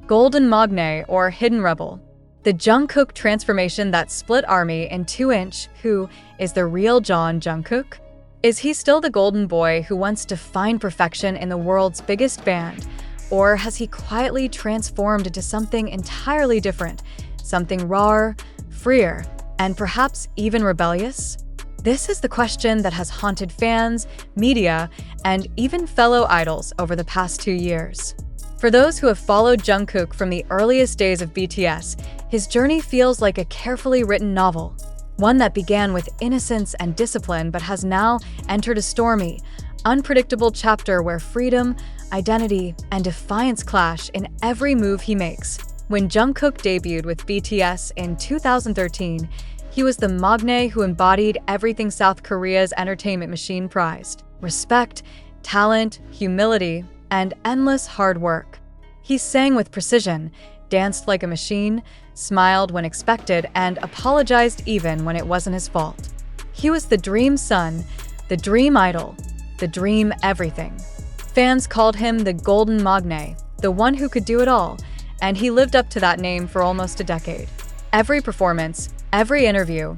Golden Maknae, or Hidden Rebel. The Jungkook transformation that split ARMY in 2-inch. Who is the real Jungkook? Is he still the golden boy who once defined perfection in the world's biggest band? Or has he quietly transformed into something entirely different? Something rawer, freer, and perhaps even rebellious? This is the question that has haunted fans, media, and even fellow idols over the past 2 years. For those who have followed Jungkook from the earliest days of BTS, his journey feels like a carefully written novel. One that began with innocence and discipline but has now entered a stormy, unpredictable chapter where freedom, identity, and defiance clash in every move he makes. When Jungkook debuted with BTS in 2013, he was the Maknae who embodied everything South Korea's entertainment machine prized: respect, talent, humility, and endless hard work. He sang with precision, danced like a machine, smiled when expected, and apologized even when it wasn't his fault. He was the dream son, the dream idol, the dream everything. Fans called him the Golden Maknae, the one who could do it all, and he lived up to that name for almost a decade. Every performance, every interview,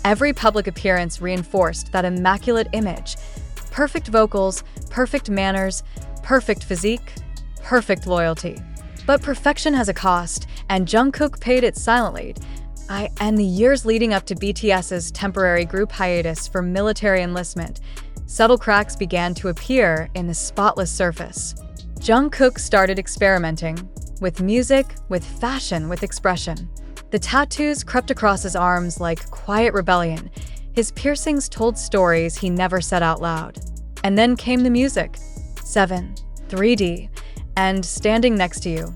every public appearance reinforced that immaculate image. Perfect vocals, perfect manners, perfect physique, perfect loyalty. But perfection has a cost, and Jungkook paid it silently. And the years leading up to BTS's temporary group hiatus for military enlistment, subtle cracks began to appear in the spotless surface. Jungkook started experimenting with music, with fashion, with expression. The tattoos crept across his arms like quiet rebellion. His piercings told stories he never said out loud. And then came the music. 7, 3D, and Standing Next to You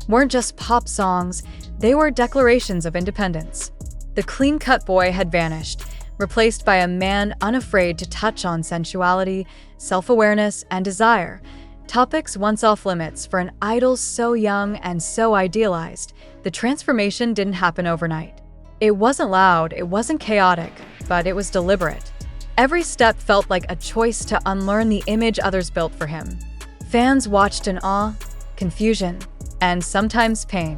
weren't just pop songs, they were declarations of independence. The clean-cut boy had vanished, replaced by a man unafraid to touch on sensuality, self-awareness, and desire, topics once off-limits for an idol so young and so idealized. The transformation didn't happen overnight. It wasn't loud, it wasn't chaotic, but it was deliberate. Every step felt like a choice to unlearn the image others built for him. Fans watched in awe, confusion, and sometimes pain.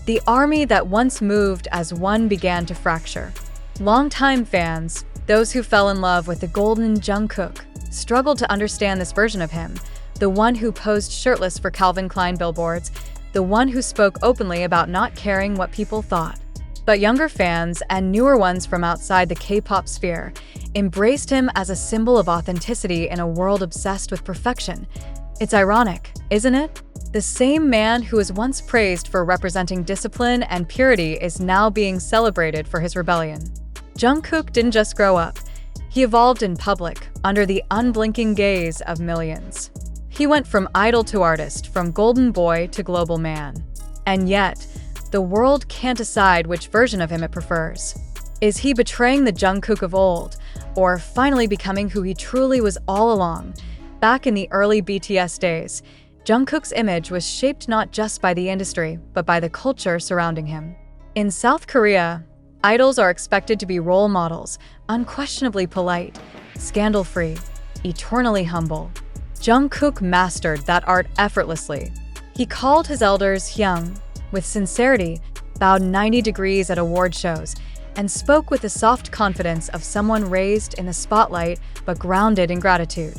The ARMY that once moved as one began to fracture. Longtime fans, those who fell in love with the golden Jungkook, struggled to understand this version of him, the one who posed shirtless for Calvin Klein billboards, the one who spoke openly about not caring what people thought. But younger fans, and newer ones from outside the K-pop sphere, embraced him as a symbol of authenticity in a world obsessed with perfection. It's ironic, isn't it? The same man who was once praised for representing discipline and purity is now being celebrated for his rebellion. Jungkook didn't just grow up. He evolved in public, under the unblinking gaze of millions. He went from idol to artist, from golden boy to global man. And yet, the world can't decide which version of him it prefers. Is he betraying the Jungkook of old, or finally becoming who he truly was all along? Back in the early BTS days, Jungkook's image was shaped not just by the industry, but by the culture surrounding him. In South Korea, idols are expected to be role models, unquestionably polite, scandal-free, eternally humble. Jungkook mastered that art effortlessly. He called his elders hyung with sincerity, bowed 90 degrees at award shows, and spoke with the soft confidence of someone raised in the spotlight but grounded in gratitude.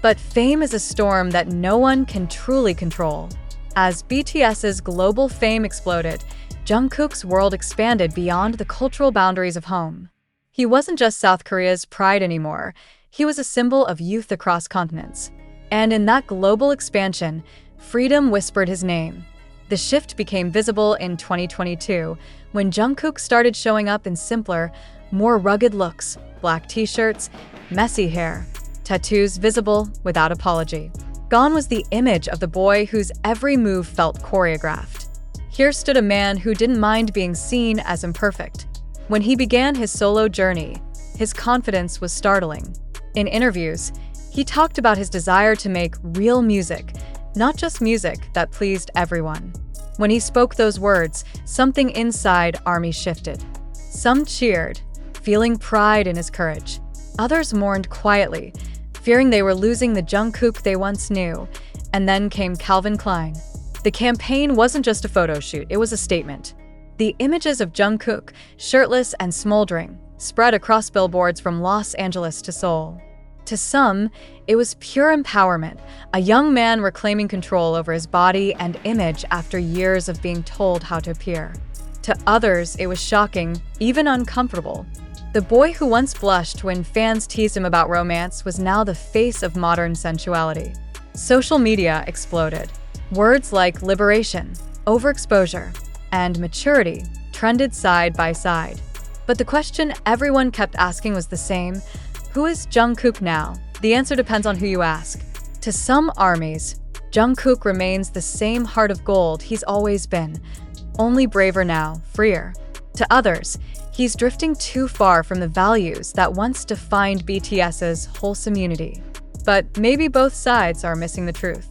But fame is a storm that no one can truly control. As BTS's global fame exploded, Jungkook's world expanded beyond the cultural boundaries of home. He wasn't just South Korea's pride anymore, he was a symbol of youth across continents. And in that global expansion, freedom whispered his name. The shift became visible in 2022, when Jungkook started showing up in simpler, more rugged looks: black t-shirts, messy hair, tattoos visible without apology. Gone was the image of the boy whose every move felt choreographed. Here stood a man who didn't mind being seen as imperfect. When he began his solo journey, his confidence was startling. In interviews, he talked about his desire to make real music, not just music that pleased everyone. When he spoke those words, something inside ARMY shifted. Some cheered, feeling pride in his courage. Others mourned quietly, fearing they were losing the Jungkook they once knew. And then came Calvin Klein. The campaign wasn't just a photo shoot, it was a statement. The images of Jungkook, shirtless and smoldering, spread across billboards from Los Angeles to Seoul. To some, it was pure empowerment, a young man reclaiming control over his body and image after years of being told how to appear. To others, it was shocking, even uncomfortable. The boy who once blushed when fans teased him about romance was now the face of modern sensuality. Social media exploded. Words like liberation, overexposure, and maturity trended side by side. But the question everyone kept asking was the same: who is Jungkook now? The answer depends on who you ask. To some armies, Jungkook remains the same heart of gold he's always been, only braver now, freer. To others, he's drifting too far from the values that once defined BTS's wholesome unity. But maybe both sides are missing the truth.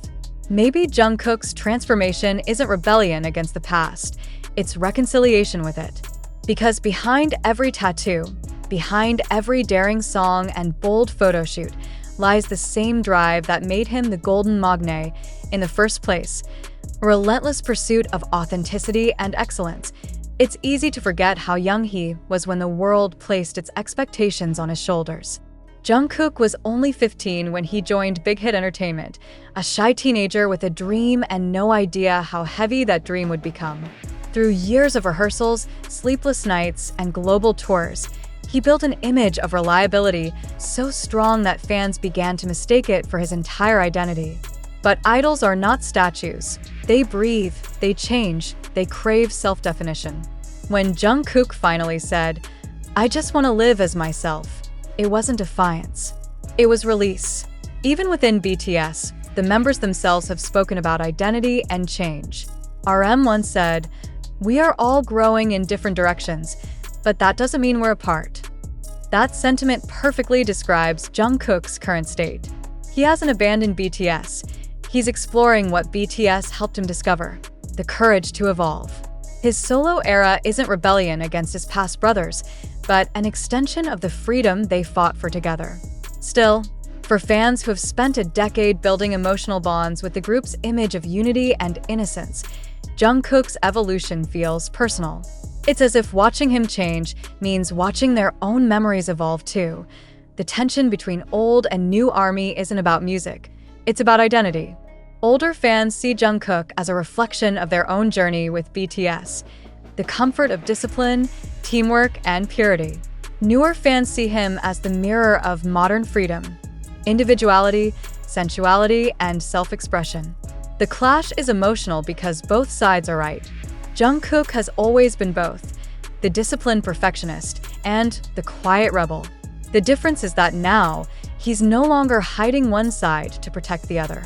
Maybe Jungkook's transformation isn't rebellion against the past, it's reconciliation with it. Because behind every tattoo, behind every daring song and bold photo shoot, lies the same drive that made him the golden Maknae in the first place: a relentless pursuit of authenticity and excellence. It's easy to forget how young he was when the world placed its expectations on his shoulders. Jungkook was only 15 when he joined Big Hit Entertainment, a shy teenager with a dream and no idea how heavy that dream would become. Through years of rehearsals, sleepless nights, and global tours, he built an image of reliability so strong that fans began to mistake it for his entire identity. But idols are not statues. They breathe, they change, they crave self-definition. When Jungkook finally said, "I just want to live as myself," it wasn't defiance. It was release. Even within BTS, the members themselves have spoken about identity and change. RM once said, "We are all growing in different directions, but that doesn't mean we're apart." That sentiment perfectly describes Jungkook's current state. He hasn't abandoned BTS. He's exploring what BTS helped him discover: the courage to evolve. His solo era isn't rebellion against his past brothers, but an extension of the freedom they fought for together. Still, for fans who have spent a decade building emotional bonds with the group's image of unity and innocence, Jungkook's evolution feels personal. It's as if watching him change means watching their own memories evolve too. The tension between old and new ARMY isn't about music, it's about identity. Older fans see Jungkook as a reflection of their own journey with BTS, the comfort of discipline, teamwork, and purity. Newer fans see him as the mirror of modern freedom, individuality, sensuality, and self-expression. The clash is emotional because both sides are right. Jungkook has always been both, the disciplined perfectionist and the quiet rebel. The difference is that now, he's no longer hiding one side to protect the other.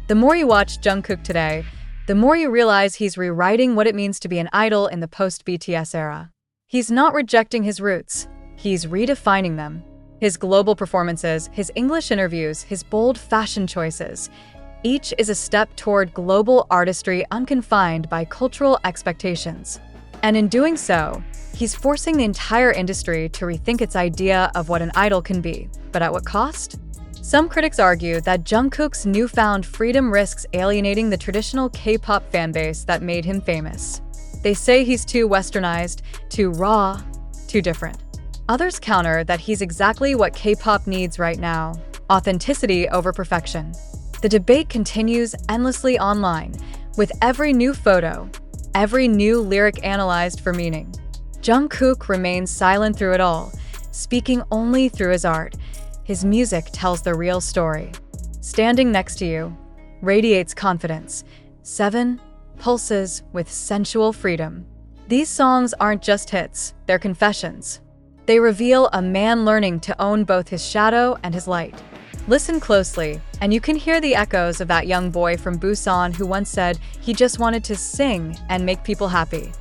The more you watch Jungkook today, the more you realize he's rewriting what it means to be an idol in the post-BTS era. He's not rejecting his roots, he's redefining them. His global performances, his English interviews, his bold fashion choices, each is a step toward global artistry unconfined by cultural expectations. And in doing so, he's forcing the entire industry to rethink its idea of what an idol can be. But at what cost? Some critics argue that Jungkook's newfound freedom risks alienating the traditional K-pop fanbase that made him famous. They say he's too westernized, too raw, too different. Others counter that he's exactly what K-pop needs right now: authenticity over perfection. The debate continues endlessly online, with every new photo, every new lyric analyzed for meaning. Jungkook remains silent through it all, speaking only through his art. His music tells the real story. Standing Next to You radiates confidence. 7 pulses with sensual freedom. These songs aren't just hits, they're confessions. They reveal a man learning to own both his shadow and his light. Listen closely, and you can hear the echoes of that young boy from Busan who once said he just wanted to sing and make people happy.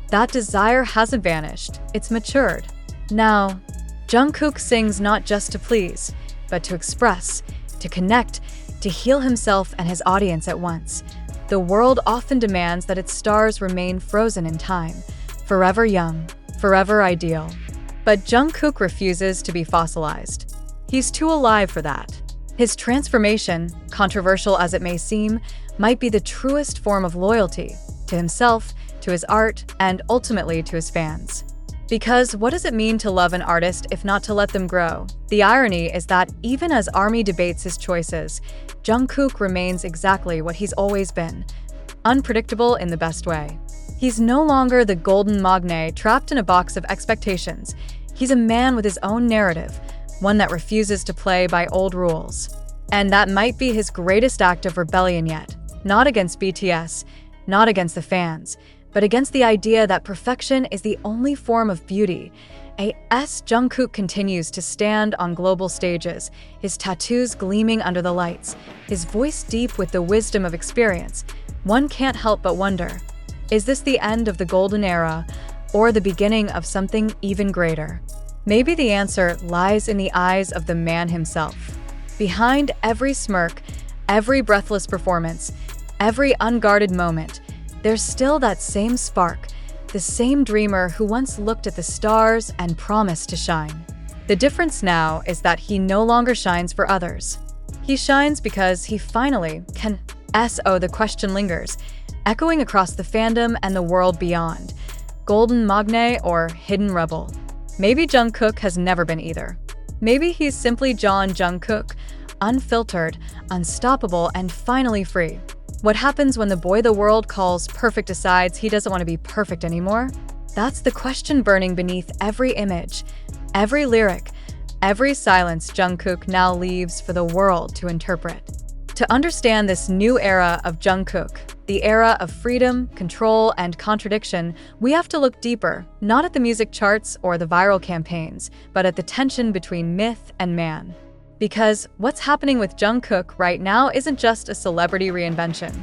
That desire hasn't vanished, it's matured. Now, Jungkook sings not just to please, but to express, to connect, to heal himself and his audience at once. The world often demands that its stars remain frozen in time, forever young, forever ideal. But Jungkook refuses to be fossilized. He's too alive for that. His transformation, controversial as it may seem, might be the truest form of loyalty to himself, to his art, and ultimately to his fans. Because what does it mean to love an artist if not to let them grow? The irony is that even as ARMY debates his choices, Jungkook remains exactly what he's always been, unpredictable in the best way. He's no longer the golden Maknae trapped in a box of expectations. He's a man with his own narrative, one that refuses to play by old rules. And that might be his greatest act of rebellion yet, not against BTS, not against the fans, but against the idea that perfection is the only form of beauty. Jungkook continues to stand on global stages, his tattoos gleaming under the lights, his voice deep with the wisdom of experience. One can't help but wonder, is this the end of the golden era, or the beginning of something even greater? Maybe the answer lies in the eyes of the man himself. Behind every smirk, every breathless performance, every unguarded moment, there's still that same spark, the same dreamer who once looked at the stars and promised to shine. The difference now is that he no longer shines for others. He shines because he finally can. The question lingers, echoing across the fandom and the world beyond. Golden Maknae or hidden rebel? Maybe Jungkook has never been either. Maybe he's simply Jeon Jungkook, unfiltered, unstoppable, and finally free. What happens when the boy the world calls perfect decides he doesn't want to be perfect anymore? That's the question burning beneath every image, every lyric, every silence Jungkook now leaves for the world to interpret. To understand this new era of Jungkook, the era of freedom, control, and contradiction, we have to look deeper, not at the music charts or the viral campaigns, but at the tension between myth and man. Because what's happening with Jungkook right now isn't just a celebrity reinvention.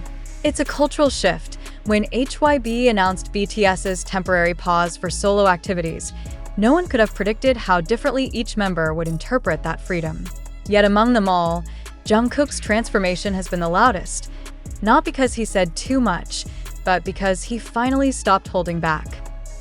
It's a cultural shift. When HYB announced BTS's temporary pause for solo activities, no one could have predicted how differently each member would interpret that freedom. Yet among them all, Jungkook's transformation has been the loudest. Not because he said too much, but because he finally stopped holding back.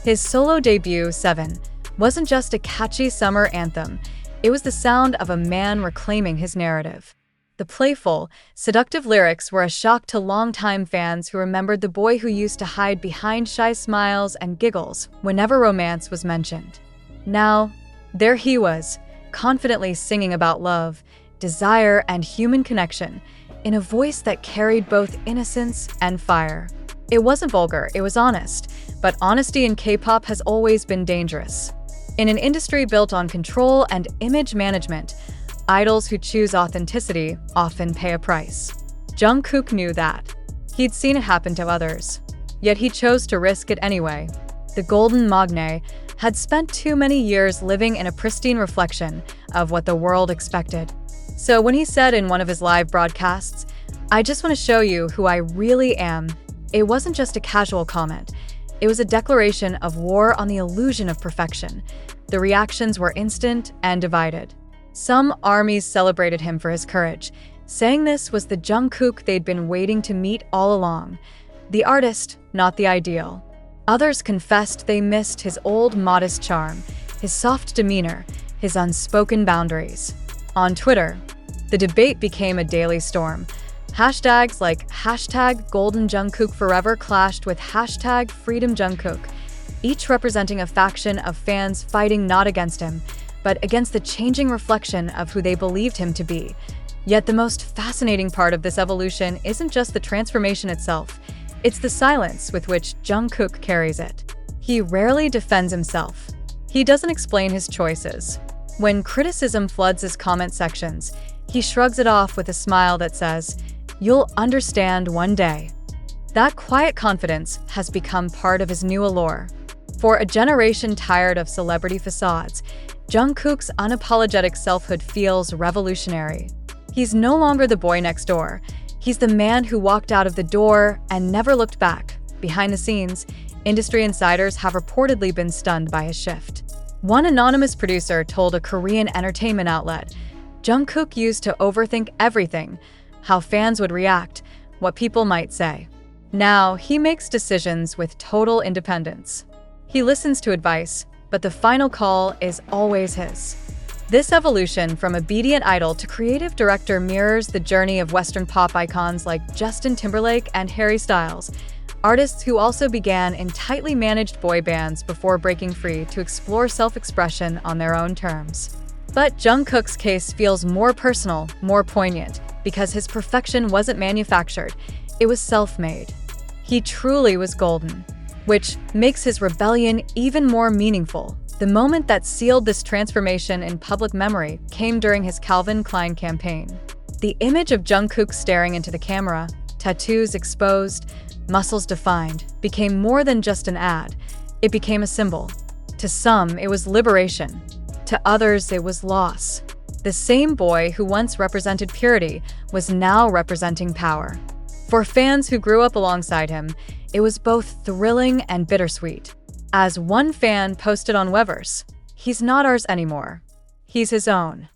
His solo debut, 7, wasn't just a catchy summer anthem. It was the sound of a man reclaiming his narrative. The playful, seductive lyrics were a shock to longtime fans who remembered the boy who used to hide behind shy smiles and giggles whenever romance was mentioned. Now, there he was, confidently singing about love, desire, and human connection, in a voice that carried both innocence and fire. It wasn't vulgar, it was honest, but honesty in K-pop has always been dangerous. In an industry built on control and image management, idols who choose authenticity often pay a price. Jungkook knew that. He'd seen it happen to others. Yet he chose to risk it anyway. The golden Maknae had spent too many years living in a pristine reflection of what the world expected. So when he said in one of his live broadcasts, "I just want to show you who I really am," it wasn't just a casual comment. It was a declaration of war on the illusion of perfection. The reactions were instant and divided. Some armies celebrated him for his courage, saying this was the Jungkook they'd been waiting to meet all along. The artist, not the ideal. Others confessed they missed his old modest charm, his soft demeanor, his unspoken boundaries. On Twitter, the debate became a daily storm. Hashtags like #GoldenJungkookForever clashed with #FreedomJungkook, each representing a faction of fans fighting not against him, but against the changing reflection of who they believed him to be. Yet the most fascinating part of this evolution isn't just the transformation itself, it's the silence with which Jungkook carries it. He rarely defends himself. He doesn't explain his choices. When criticism floods his comment sections, he shrugs it off with a smile that says, "You'll understand one day." That quiet confidence has become part of his new allure. For a generation tired of celebrity facades, Jungkook's unapologetic selfhood feels revolutionary. He's no longer the boy next door. He's the man who walked out of the door and never looked back. Behind the scenes, industry insiders have reportedly been stunned by his shift. One anonymous producer told a Korean entertainment outlet, Jungkook used to overthink everything, how fans would react, what people might say. Now, he makes decisions with total independence. He listens to advice, but the final call is always his. This evolution from obedient idol to creative director mirrors the journey of Western pop icons like Justin Timberlake and Harry Styles, artists who also began in tightly managed boy bands before breaking free to explore self-expression on their own terms. But Jungkook's case feels more personal, more poignant, because his perfection wasn't manufactured, it was self-made. He truly was golden, which makes his rebellion even more meaningful. The moment that sealed this transformation in public memory came during his Calvin Klein campaign. The image of Jungkook staring into the camera, tattoos exposed, muscles defined, became more than just an ad. It became a symbol. To some, it was liberation. To others, it was loss. The same boy who once represented purity was now representing power. For fans who grew up alongside him, it was both thrilling and bittersweet. As one fan posted on Weverse, "He's not ours anymore. He's his own."